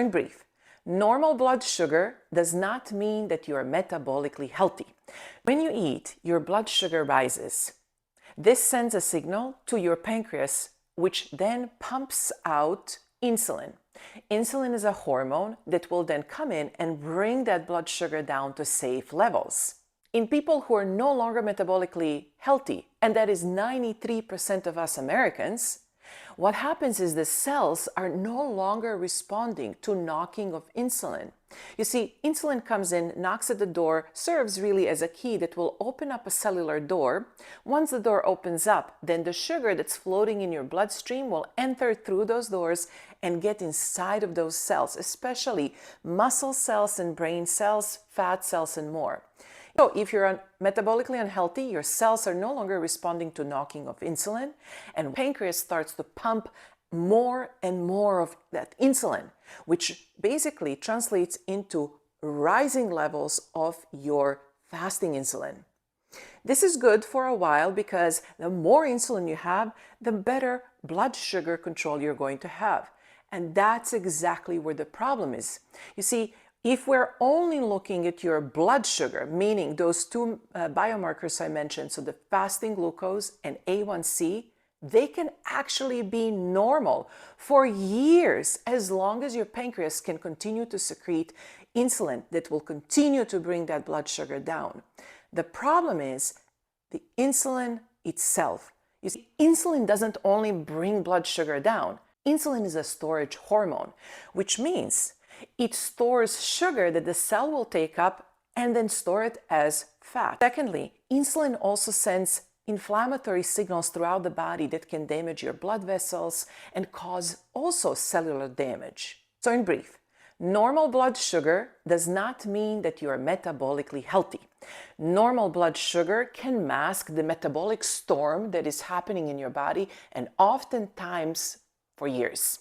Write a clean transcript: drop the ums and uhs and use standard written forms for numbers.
in brief, normal blood sugar does not mean that you are metabolically healthy. When you eat, your blood sugar rises. This sends a signal to your pancreas, which then pumps out insulin. Insulin is a hormone that will then come in and bring that blood sugar down to safe levels. In people who are no longer metabolically healthy, and that is 93% of us Americans, what happens is the cells are no longer responding to knocking of insulin. You see, insulin comes in, knocks at the door, serves really as a key that will open up a cellular door. Once the door opens up, then the sugar that's floating in your bloodstream will enter through those doors and get inside of those cells, especially muscle cells and brain cells, fat cells, and more. So if you're metabolically unhealthy, your cells are no longer responding to knocking of insulin, and pancreas starts to pump more and more of that insulin, which basically translates into rising levels of your fasting insulin. This is good for a while because the more insulin you have, the better blood sugar control you're going to have. And that's exactly where the problem is. You see, if we're only looking at your blood sugar, meaning those two biomarkers I mentioned, so the fasting glucose and A1C, they can actually be normal for years as long as your pancreas can continue to secrete insulin that will continue to bring that blood sugar down. The problem is the insulin itself. You see, insulin doesn't only bring blood sugar down. Insulin is a storage hormone, which means it stores sugar that the cell will take up and then store it as fat. Secondly, insulin also sends inflammatory signals throughout the body that can damage your blood vessels and cause also cellular damage. So in brief, normal blood sugar does not mean that you are metabolically healthy. Normal blood sugar can mask the metabolic storm that is happening in your body, and oftentimes for years.